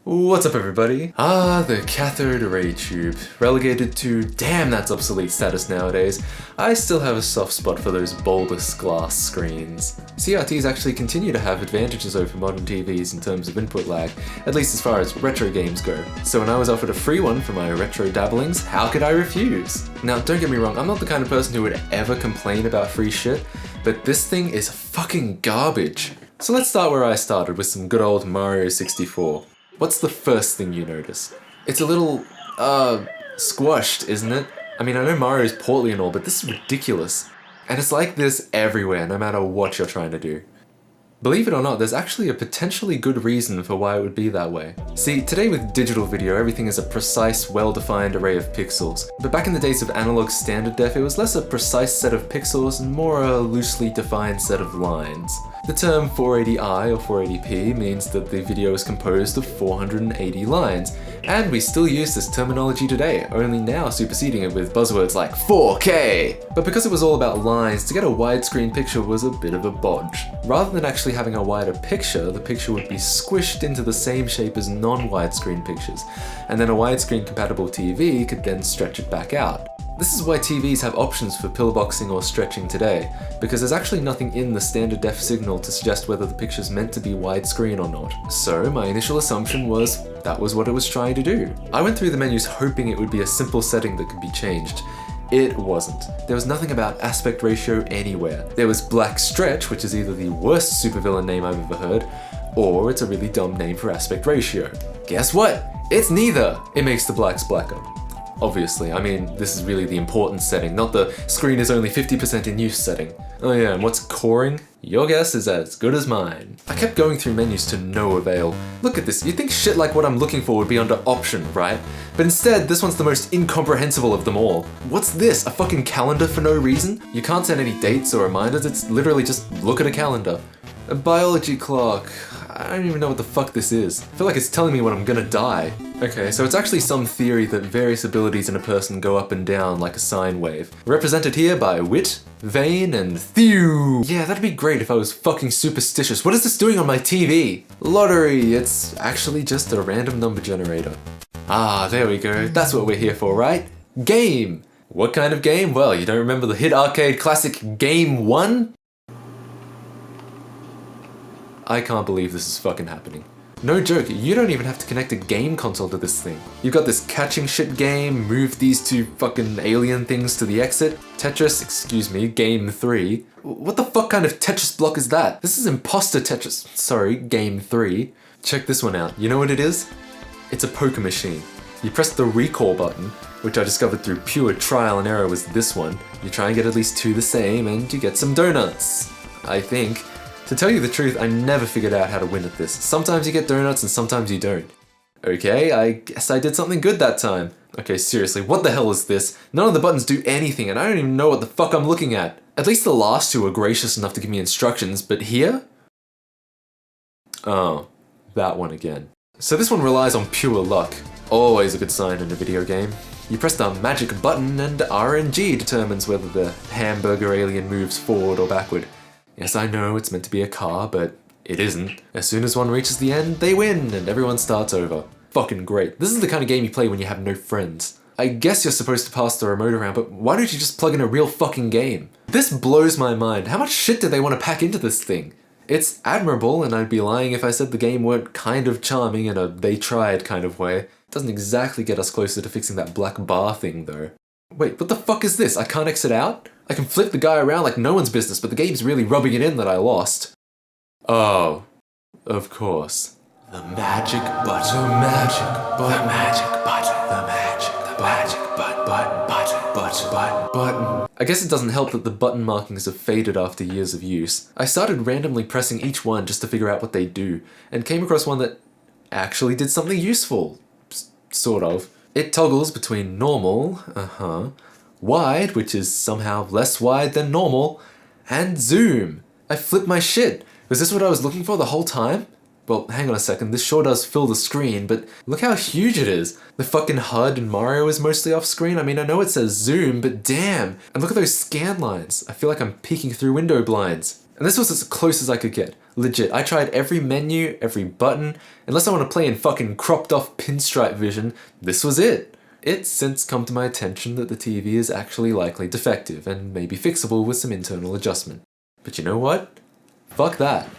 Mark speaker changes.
Speaker 1: What's up everybody? The cathode array tube. Relegated to damn that's obsolete status nowadays, I still have a soft spot for those bulbous glass screens. CRTs actually continue to have advantages over modern TVs in terms of input lag, at least as far as retro games go. So when I was offered a free one for my retro dabblings, how could I refuse? Now don't get me wrong, I'm not the kind of person who would ever complain about free shit, but this thing is fucking garbage. So let's start where I started with some good old Mario 64. What's the first thing you notice? It's a little, squashed, isn't it? I mean, I know Mario's portly and all, but this is ridiculous. And it's like this everywhere, no matter what you're trying to do. Believe it or not, there's actually a potentially good reason for why it would be that way. See, today with digital video, everything is a precise, well-defined array of pixels. But back in the days of analog standard def, it was less a precise set of pixels and more a loosely defined set of lines. The term 480i or 480p means that the video is composed of 480 lines, and we still use this terminology today, only now superseding it with buzzwords like 4K! But because it was all about lines, to get a widescreen picture was a bit of a bodge. Rather than actually having a wider picture, the picture would be squished into the same shape as non-widescreen pictures, and then a widescreen compatible TV could then stretch it back out. This is why TVs have options for pillboxing or stretching today, because there's actually nothing in the standard def signal to suggest whether the picture's meant to be widescreen or not. So my initial assumption was that was what it was trying to do. I went through the menus hoping it would be a simple setting that could be changed. It wasn't. There was nothing about aspect ratio anywhere. There was black stretch, which is either the worst supervillain name I've ever heard, or it's a really dumb name for aspect ratio. Guess what? It's neither! It makes the blacks blacker. Obviously, I mean, this is really the important setting, not the screen is only 50% in use setting. Oh yeah, and what's coring? Your guess is as good as mine. I kept going through menus to no avail. Look at this, you'd think shit like what I'm looking for would be under option, right? But instead, this one's the most incomprehensible of them all. What's this, a fucking calendar for no reason? You can't set any dates or reminders, it's literally just look at a calendar. A biology clock. I don't even know what the fuck this is. I feel like it's telling me when I'm gonna die. Okay, so it's actually some theory that various abilities in a person go up and down like a sine wave. Represented here by wit, vein, and thew. Yeah, that'd be great if I was fucking superstitious. What is this doing on my TV? Lottery, it's actually just a random number generator. Ah, there we go. That's what we're here for, right? Game! What kind of game? Well, you don't remember the hit arcade classic Game 1? I can't believe this is fucking happening. No joke, you don't even have to connect a game console to this thing. You've got this catching shit game, move these two fucking alien things to the exit. Tetris, excuse me, Game 3. What the fuck kind of Tetris block is that? This is imposter Tetris, sorry, Game 3. Check this one out, you know what it is? It's a poker machine. You press the recall button, which I discovered through pure trial and error was this one. You try and get at least two the same and you get some donuts. I think. To tell you the truth, I never figured out how to win at this. Sometimes you get donuts and sometimes you don't. Okay, I guess I did something good that time. Okay, seriously, what the hell is this? None of the buttons do anything and I don't even know what the fuck I'm looking at. At least the last two were gracious enough to give me instructions, but here? Oh, that one again. So this one relies on pure luck. Always a good sign in a video game. You press the magic button and RNG determines whether the hamburger alien moves forward or backward. Yes, I know it's meant to be a car, but it isn't. As soon as one reaches the end, they win, and everyone starts over. Fucking great. This is the kind of game you play when you have no friends. I guess you're supposed to pass the remote around, but why don't you just plug in a real fucking game? This blows my mind. How much shit do they want to pack into this thing? It's admirable, and I'd be lying if I said the game weren't kind of charming in a they tried kind of way. It doesn't exactly get us closer to fixing that black bar thing, though. Wait, what the fuck is this? I can't exit out? I can flip the guy around like no one's business, but the game's really rubbing it in that I lost. Oh, of course. The magic button. The magic button. The magic button. The magic button. I guess it doesn't help that the button markings have faded after years of use. I started randomly pressing each one just to figure out what they do, and came across one that actually did something useful. Sort of. It toggles between normal, wide, which is somehow less wide than normal, and zoom. I flipped my shit. Was this what I was looking for the whole time? Well, hang on a second, this sure does fill the screen, but look how huge it is. The fucking HUD in Mario is mostly off screen. I mean, I know it says zoom, but damn. And look at those scan lines. I feel like I'm peeking through window blinds. And this was as close as I could get. Legit, I tried every menu, every button. Unless I want to play in fucking cropped off pinstripe vision, this was it. It's since come to my attention that the TV is actually likely defective and maybe fixable with some internal adjustment. But you know what? Fuck that.